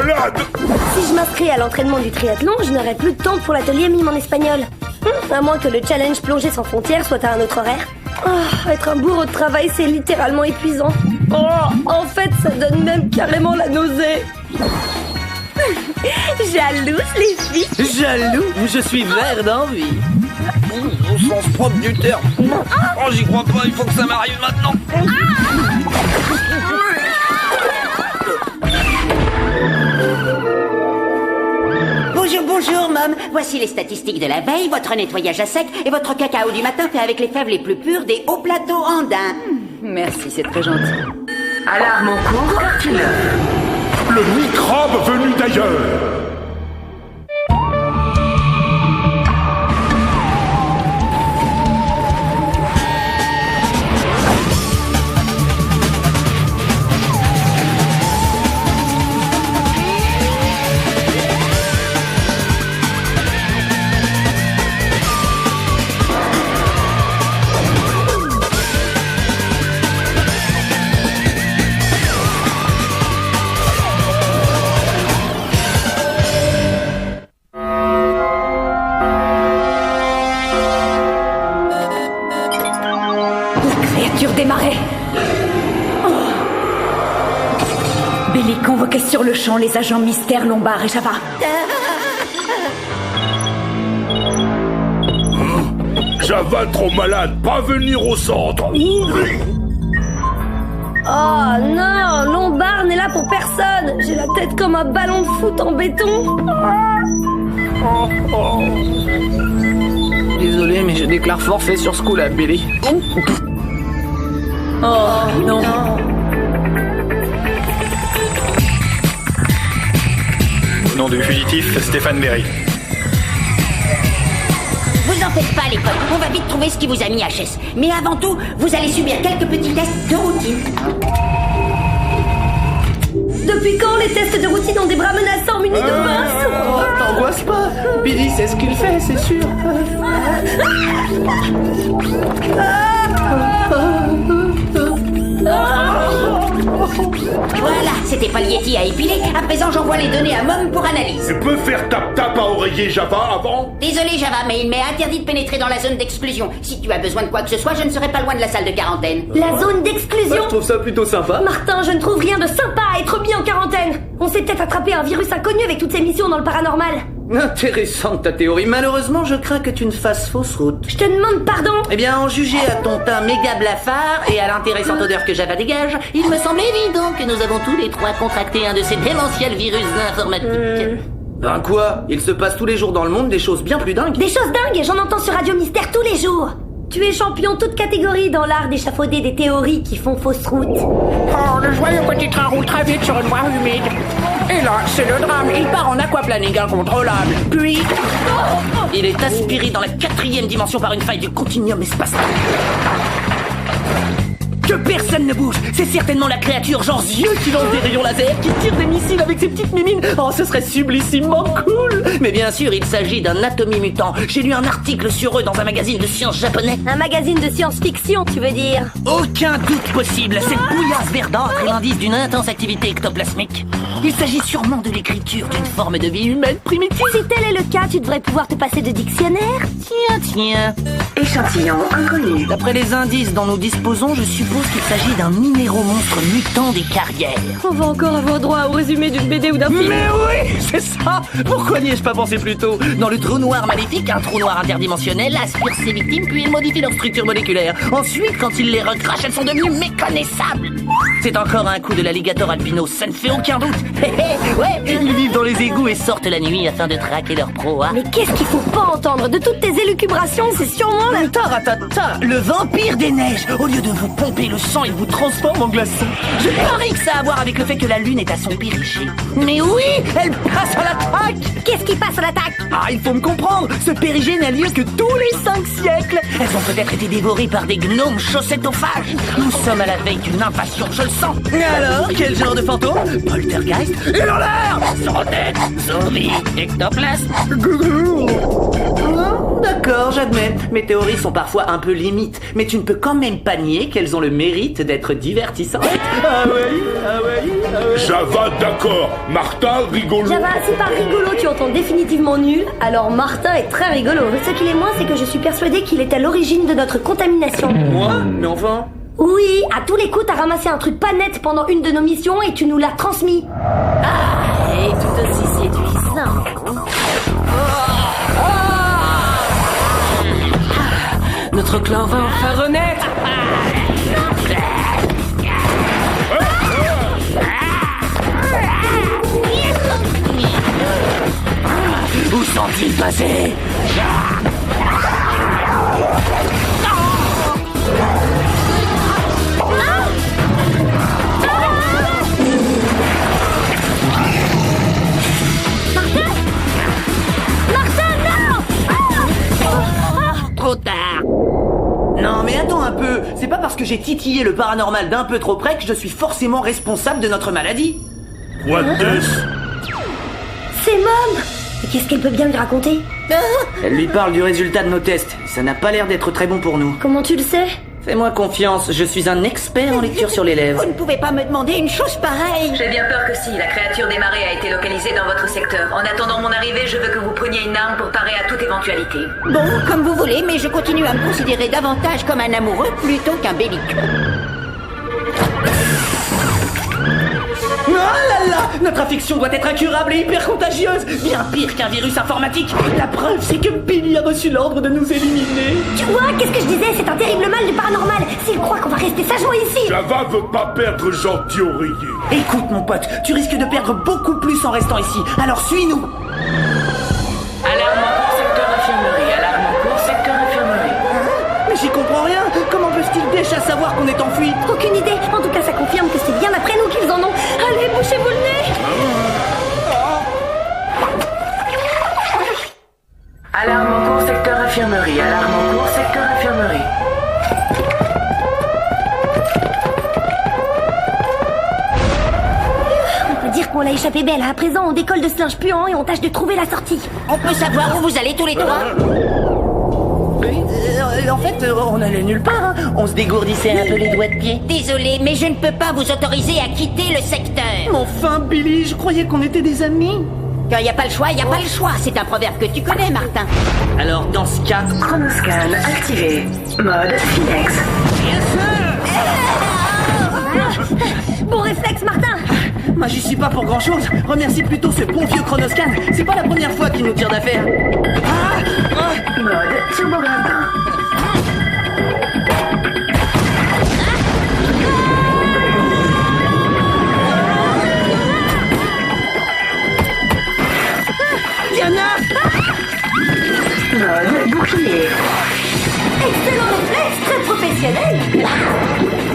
malade. Si je m'inscris à l'entraînement du triathlon, je n'aurai plus de temps pour l'atelier mime en espagnol. À moins que le challenge plongée sans frontières soit à un autre horaire. Oh, être un bourreau de travail, c'est littéralement épuisant. Oh, en fait, ça donne même carrément la nausée. Jalouse, les filles. Jaloux, je suis vert d'envie. Au sens propre du terme. Oh, j'y crois pas, il faut que ça m'arrive maintenant. Bonjour, Mom. Voici les statistiques de la veille, votre nettoyage à sec et votre cacao du matin fait avec les fèves les plus pures des hauts plateaux andins. Merci, c'est très gentil. Alarme en cours, quartier 9. Le microbe venu d'ailleurs. Des marais. Oh. Billy convoquait sur le champ les agents Mystère, Lombard et Java. Java trop malade, pas venir au centre. Oh non, Lombard n'est là pour personne. J'ai la tête comme un ballon de foot en béton. Désolé, mais je déclare forfait sur ce coup-là, Billy. Oh non. Nom du fugitif, Stéphane Berry. Vous en faites pas, les potes. On va vite trouver ce qui vous a mis HS. Mais avant tout, vous allez subir quelques petits tests de routine. Depuis quand les tests de routine ont des bras menaçants munis de pinces? T'angoisse pas. Billy sait ce qu'il fait, c'est sûr. Voilà, c'était pas le Yeti à épiler. À présent, j'envoie les données à Mom pour analyse. Tu peux faire tap-tap à oreiller Java avant? Désolé, Java, mais il m'est interdit de pénétrer dans la zone d'exclusion. Si tu as besoin de quoi que ce soit, je ne serai pas loin de la salle de quarantaine. La zone d'exclusion? Je trouve ça plutôt sympa. Martin, je ne trouve rien de sympa à être mis en quarantaine. On s'est peut-être attrapé un virus inconnu avec toutes ces missions dans le paranormal. Intéressante ta théorie. Malheureusement, je crains que tu ne fasses fausse route. Je te demande pardon. Eh bien, en juger à ton teint méga blafard et à l'intéressante odeur que Java dégage, il me semble évident que nous avons tous les trois contracté un de ces démentiels virus informatiques. Ben quoi? Il se passe tous les jours dans le monde des choses bien plus dingues. Des choses dingues, j'en entends sur Radio Mystère tous les jours. Tu es champion toute catégorie dans l'art d'échafauder des théories qui font fausse route. Oh, le joyeux petit train roule très vite sur une voie humide. Et là, c'est le drame, il part en aquaplaning incontrôlable. Puis... il est aspiré dans la 4e dimension par une faille du continuum spatial. Que personne ne bouge. C'est certainement la créature genre yeux qui lance des rayons laser, qui tire des missiles avec ses petites mimines. Oh, ce serait sublissimement cool. Mais bien sûr, il s'agit d'un atomi mutant. J'ai lu un article sur eux dans un magazine de science japonais. Un magazine de science-fiction, tu veux dire? Aucun doute possible. Cette bouillasse verdâtre est l'indice d'une intense activité ectoplasmique. Il s'agit sûrement de l'écriture d'une forme de vie humaine primitive. Si tel est le cas, tu devrais pouvoir te passer de dictionnaire. Tiens. Échantillon inconnu. D'après les indices dont nous disposons, je suppose qu'il s'agit d'un minéromonstre mutant des carrières. On va encore avoir droit au résumé d'une BD ou d'un film. Mais oui, c'est ça. Pourquoi n'y ai-je pas pensé plus tôt? Dans le trou noir maléfique, un trou noir interdimensionnel aspire ses victimes puis il modifie leur structure moléculaire. Ensuite, quand il les recrache, elles sont devenues méconnaissables. C'est encore un coup de l'alligator albinos, ça ne fait aucun doute. Ouais, ils vivent dans les égouts et sortent la nuit afin de traquer leur proie. Mais qu'est-ce qu'il faut pas entendre? De toutes tes élucubrations, c'est sûrement la... Taratata, le vampire des neiges. Au lieu de vous pomper le sang, il vous transforme en glaçon. Je parie que ça a à voir avec le fait que la lune est à son périgée. Mais oui, elle passe à l'attaque. Qu'est-ce qui passe à l'attaque? Ah, il faut me comprendre. Ce périgée n'a lieu que tous les 5 siècles. Elles ont peut-être été dévorées par des gnomes chaussetophages. Nous sommes à la veille d'une invasion, je le sens. Et alors, quel genre de fantôme? Poltergeist? Et en l'air! Sans tête, zombie, ectoplasme. D'accord, j'admets. Mes théories sont parfois un peu limites, mais tu ne peux quand même pas nier qu'elles ont le mérite d'être divertissantes. Ah oui. Java, d'accord. Martin, rigolo. Java, si par rigolo tu entends définitivement nul, alors Martin est très rigolo. Ce qu'il est moins, c'est que je suis persuadée qu'il est à l'origine de notre contamination. Moi? Mais enfin... Oui, à tous les coups, t'as ramassé un truc pas net pendant une de nos missions et tu nous l'as transmis. Et tout aussi séduisant. Notre clan va enfin renaître. Où sont-ils passés? Trop tard. Non mais attends un peu, c'est pas parce que j'ai titillé le paranormal d'un peu trop près que je suis forcément responsable de notre maladie. What this? C'est Mom. Mais qu'est-ce qu'elle peut bien lui raconter? Elle lui parle du résultat de nos tests, ça n'a pas l'air d'être très bon pour nous. Comment tu le sais? Fais-moi confiance, je suis un expert en lecture sur les lèvres. Vous ne pouvez pas me demander une chose pareille. J'ai bien peur que si, la créature des marées a été localisée dans votre secteur. En attendant mon arrivée, je veux que vous preniez une arme pour parer à toute éventualité. Bon, comme vous voulez, mais je continue à me considérer davantage comme un amoureux plutôt qu'un belliqueux. Oh là là, notre affection doit être incurable et hyper contagieuse, bien pire qu'un virus informatique. La preuve, c'est que Billy a reçu l'ordre de nous éliminer. Tu vois, qu'est-ce que je disais? C'est un terrible mal du paranormal. S'il croit qu'on va rester sagement ici. Java veut pas perdre gentil oreiller. Écoute mon pote, tu risques de perdre beaucoup plus en restant ici, alors suis-nous. Alarme en cours, secteur infirmerie. Alarme en cours, secteur infirmerie. Mais j'y comprends rien, comment peuvent-ils déjà savoir qu'on est en fuite? Aucune idée. En tout cas, ça confirme que c'est bien après nous qu'ils en ont. Allez, bouchez-vous le nez. Alarme en cours, secteur infirmerie. Alarme en cours, secteur infirmerie. On peut dire qu'on l'a échappé belle. À présent, on décolle de ce linge puant et on tâche de trouver la sortie. On peut savoir où vous allez tous les trois? En fait, on allait nulle part, hein. On se dégourdissait un peu les doigts de pied. Désolé, mais je ne peux pas vous autoriser à quitter le secteur. Enfin, Billy, je croyais qu'on était des amis. Quand il n'y a pas le choix, il n'y a pas le choix. C'est un proverbe que tu connais, Martin. Alors, dans ce cas... Chronoscan activé. Mode Phoenix. Bon réflexe, Martin. Moi, j'y suis pas pour grand-chose. Remercie plutôt ce bon vieux Chronoscan. C'est pas la première fois qu'il nous tire d'affaire. Mode Turbogratin. Diana! Mode Bouclier. Excellent réflexe, très professionnel.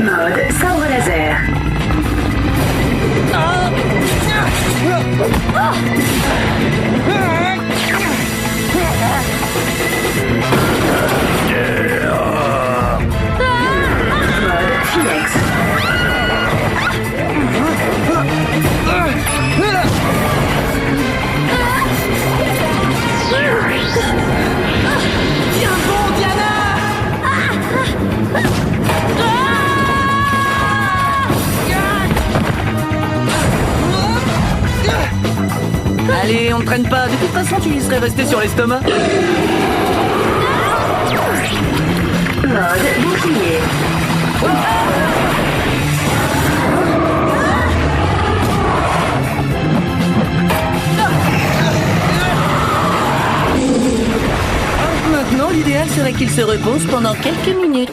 Mode Sabre laser. Mode Phoenix. Tiens bon, Diana! Allez, on ne traîne pas. De toute façon, tu y serais resté sur l'estomac. Mode Bouclier. Maintenant, l'idéal serait qu'il se repose pendant quelques minutes.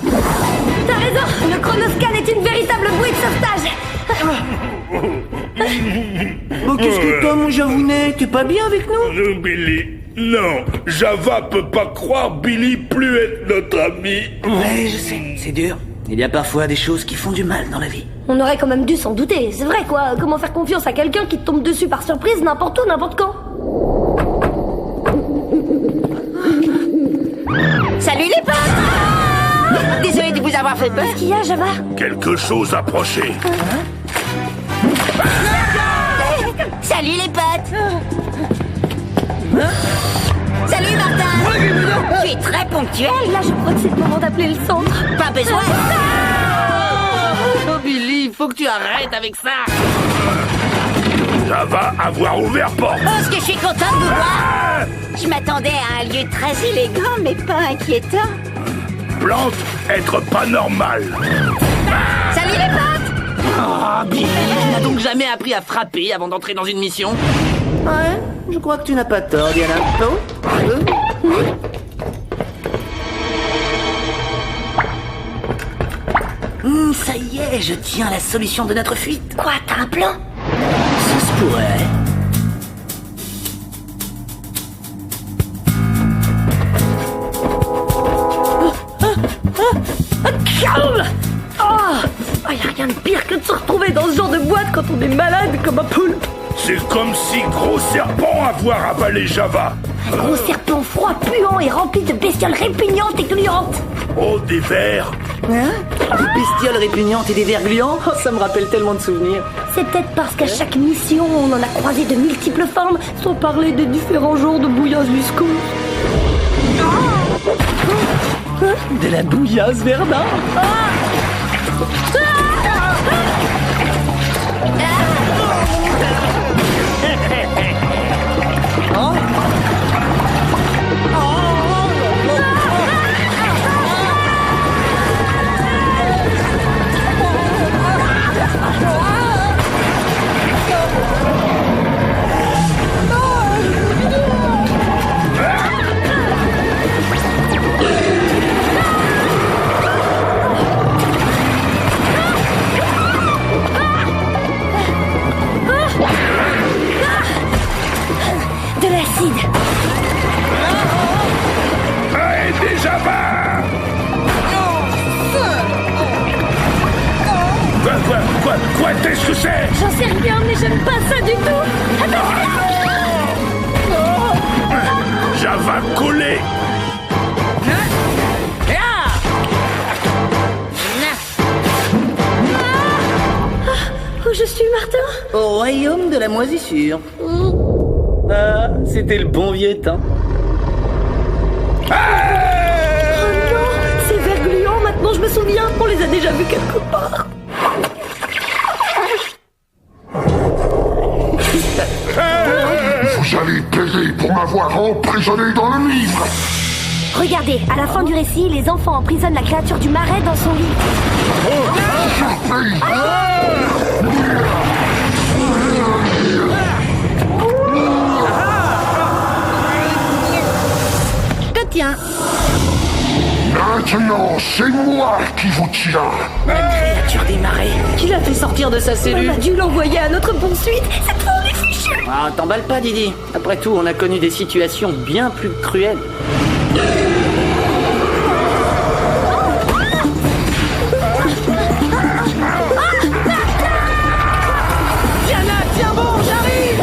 T'as raison, le Chronoscan est une véritable bouée de sauvetage. Oh, qu'est-ce que t'as, mon javounet? T'es pas bien avec nous? Billy, non. Java peut pas croire Billy plus être notre ami. Ouais, je sais, c'est dur. Il y a parfois des choses qui font du mal dans la vie. On aurait quand même dû s'en douter, c'est vrai quoi. Comment faire confiance à quelqu'un qui te tombe dessus par surprise n'importe où, n'importe quand? Salut les potes! Désolé de vous avoir fait peur. Qu'est-ce qu'il y a, Java? Quelque chose approché. Salut les potes! Salut Martin! Tu es très ponctuel. Là, je crois que c'est le moment d'appeler le centre. Pas besoin. Oh Billy, faut que tu arrêtes avec ça. Java avoir ouvert porte. Oh, ce que je suis contente de vous voir. Je m'attendais à un lieu très élégant, mais pas inquiétant. Plante, être pas normal. Salut les potes. Oh Billy, tu n'as donc jamais appris à frapper avant d'entrer dans une mission? Ouais, je crois que tu n'as pas tort, Diana. Oh, ça y est, je tiens la solution de notre fuite. Quoi, t'as un plan? Ça se pourrait. Calme! Y a rien de pire que de se retrouver dans ce genre de boîte quand on est malade comme un poulpe. C'est comme si gros serpent avoir avalé Java. Un gros serpent froid, puant et rempli de bestioles répugnantes et gluantes. Oh, des vers. Hein? Des bestioles répugnantes et des vers gluants? Oh, ça me rappelle tellement de souvenirs. C'est peut-être parce qu'à chaque mission, on en a croisé de multiples formes, sans parler des différents genres de bouillasse viscose. De la bouillasse Verdun. De l'acide. Aidez Java. Quoi, qu'est-ce que c'est? J'en sais rien, mais j'aime pas ça du tout. Java collé. Où je suis, Martin? Au royaume de la moisissure. Ah, c'était le bon vieux temps. Oh non, ces vers gluants, maintenant je me souviens, on les a déjà vus quelque part. Vous allez payer pour m'avoir emprisonné dans le livre. Regardez, à la fin du récit, les enfants emprisonnent la créature du marais dans son lit. Surprise. Je te tiens. Maintenant, c'est moi qui vous tiens. La créature des marais. Qui l'a fait sortir de sa On cellule? a dû l'envoyer à notre poursuite. Cette fois, on est fichu. Ah, t'emballe pas, Didi. Après tout, on a connu des situations bien plus cruelles. Diana, tiens bon, j'arrive.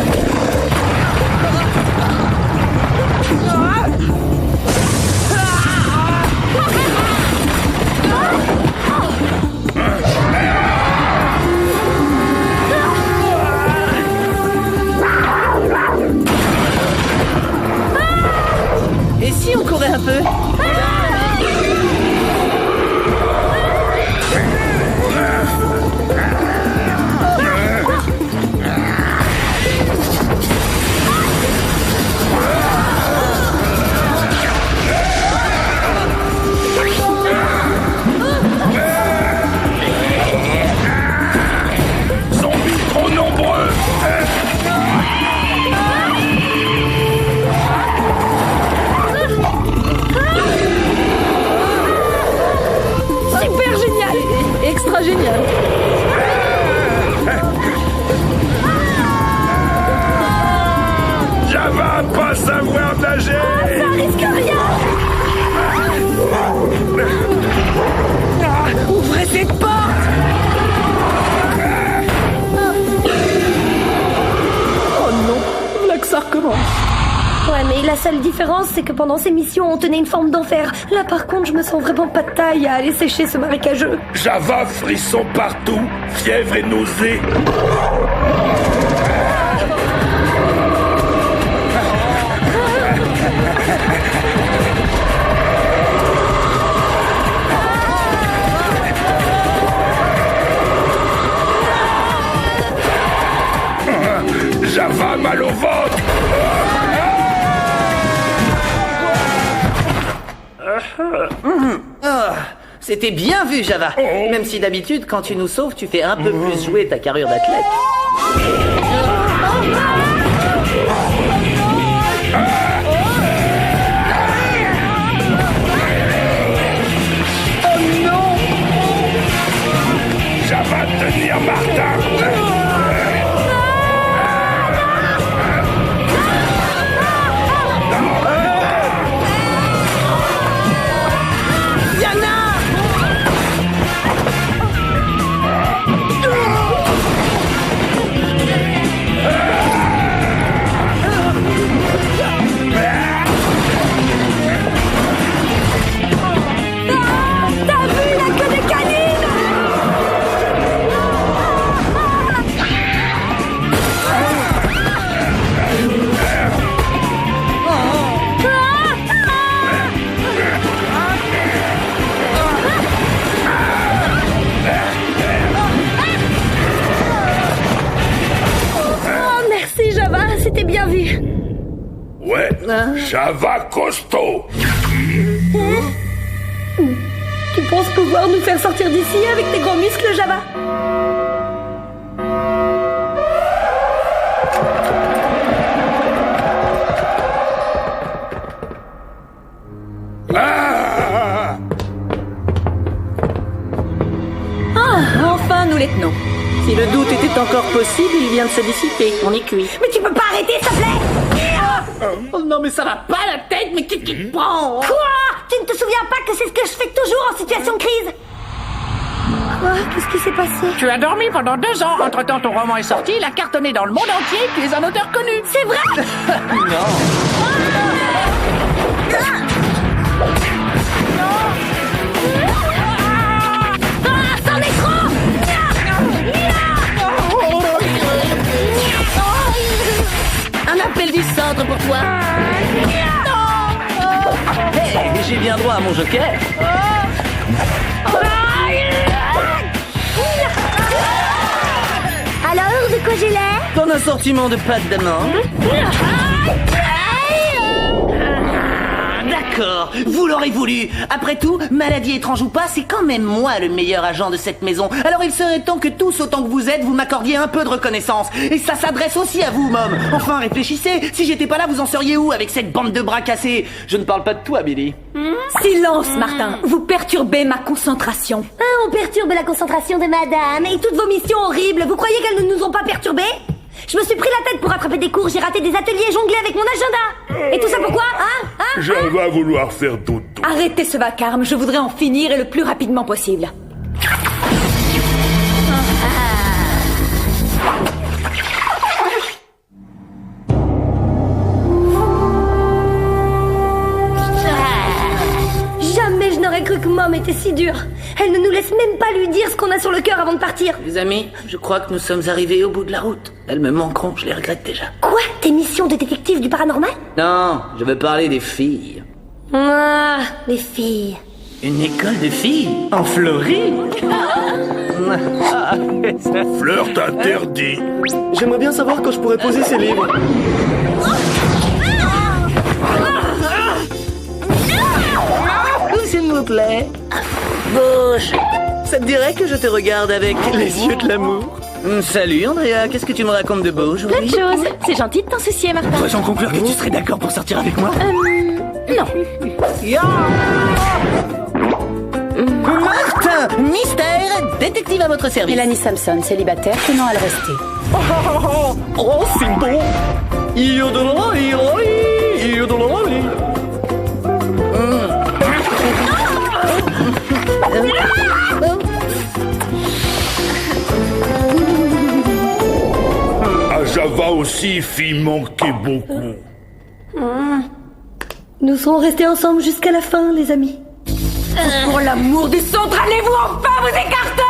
Et si on courait un peu? Zombies trop nombreux. Super génial. Extra génial. Java pas savoir nager. Ça risque rien. Ouvrez cette porte. Oh non, voilà que ça recommence. Ouais, mais la seule différence, c'est que pendant ces missions, on tenait une forme d'enfer. Là, par contre, je me sens vraiment pas de taille à aller sécher ce marécageux. Java frisson partout, fièvre et nausée. Java mal au ventre. C'était bien vu, Java. Même si d'habitude, quand tu nous sauves, tu fais un peu plus jouer ta carrure d'athlète. Java tenir Martin. C'était bien vu. Ouais, Java costaud. Tu penses pouvoir nous faire sortir d'ici avec tes grands muscles, Java? Enfin, nous les tenons. Si le doute était encore possible, il vient de se dissiper. On est cuit. Mais tu peux pas arrêter, s'il te plaît! Oh non, mais ça va pas la tête, mais qu'est-ce qui te prend? Quoi? Tu ne te souviens pas que c'est ce que je fais toujours en situation de crise? Quoi? Qu'est-ce qui s'est passé? Tu as dormi pendant 2 ans. Entre-temps, ton roman est sorti, il a cartonné dans le monde entier, tu es un auteur connu. C'est vrai? C'en est trop! Un appel du centre pour toi. Hey, j'ai bien droit à mon joker. Alors, de quoi j'ai l'air? Ton assortiment de pâtes d'amande. D'accord, vous l'aurez voulu. Après tout, maladie étrange ou pas, c'est quand même moi le meilleur agent de cette maison. Alors il serait temps que tous, autant que vous êtes, vous m'accordiez un peu de reconnaissance. Et ça s'adresse aussi à vous, Mom. Enfin, réfléchissez. Si j'étais pas là, vous en seriez où avec cette bande de bras cassés? Je ne parle pas de toi, Billy. Silence, Martin. Vous perturbez ma concentration. Ah, on perturbe la concentration de madame. Et toutes vos missions horribles, vous croyez qu'elles ne nous ont pas perturbés? Je me suis pris la tête pour rattraper des cours, j'ai raté des ateliers, jonglé avec mon agenda. Et tout ça pourquoi? Java vouloir faire dodo. Arrêtez ce vacarme, je voudrais en finir et le plus rapidement possible. Jamais je n'aurais cru que Mom était si dure. Elle ne nous laisse même pas lui dire ce qu'on a sur le cœur avant de partir. Les amis, je crois que nous sommes arrivés au bout de la route. Elles me manqueront, je les regrette déjà. Quoi? Tes missions de détective du paranormal? Non, je veux parler des filles. Ah, les filles. Une école de filles? En Floride? Flirt interdit. J'aimerais bien savoir quand je pourrais poser ces livres. S'il vous plaît. Bouge. Ça te dirait que je te regarde avec les yeux de l'amour? Salut Andrea, qu'est-ce que tu me racontes de beau aujourd'hui? Plein de choses. C'est gentil de t'en soucier, Martin. Pourrais-je en conclure que tu serais d'accord pour sortir avec moi? Non. Martin, mystère, détective à votre service. Mélanie Sampson, célibataire, tenant à le rester. Oh, c'est beau. À Java aussi, fille manquait beaucoup. Nous serons restés ensemble jusqu'à la fin, les amis. Pour l'amour du centre, allez-vous enfin vous écarter?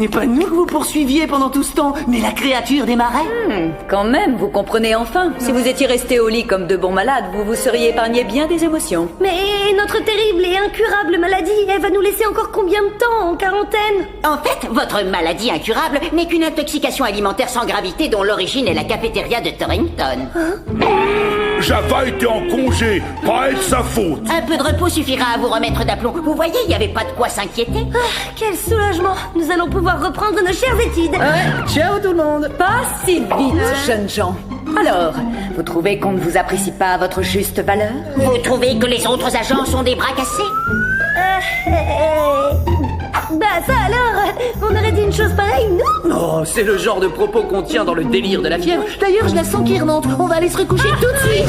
n'est pas nous que vous poursuiviez pendant tout ce temps, mais la créature des marais. Quand même, vous comprenez enfin. Si vous étiez resté au lit comme de bons malades, vous vous seriez épargné bien des émotions. Mais notre terrible et incurable maladie, elle va nous laisser encore combien de temps en quarantaine? En fait, votre maladie incurable n'est qu'une intoxication alimentaire sans gravité dont l'origine est la cafétéria de Torrington. Java était en congé, pas être sa faute. Un peu de repos suffira à vous remettre d'aplomb. Vous voyez, il n'y avait pas de quoi s'inquiéter. Quel soulagement! Nous allons pouvoir reprendre nos chères études. Ciao tout le monde. Pas si vite, jeunes gens. Alors, vous trouvez qu'on ne vous apprécie pas à votre juste valeur? Vous trouvez que les autres agents sont des bras cassés? Bah ça alors, on aurait dit une chose pareille, nous? Oh, c'est le genre de propos qu'on tient dans le délire de la fièvre. D'ailleurs, je la sens qui remonte. On va aller se recoucher tout de suite.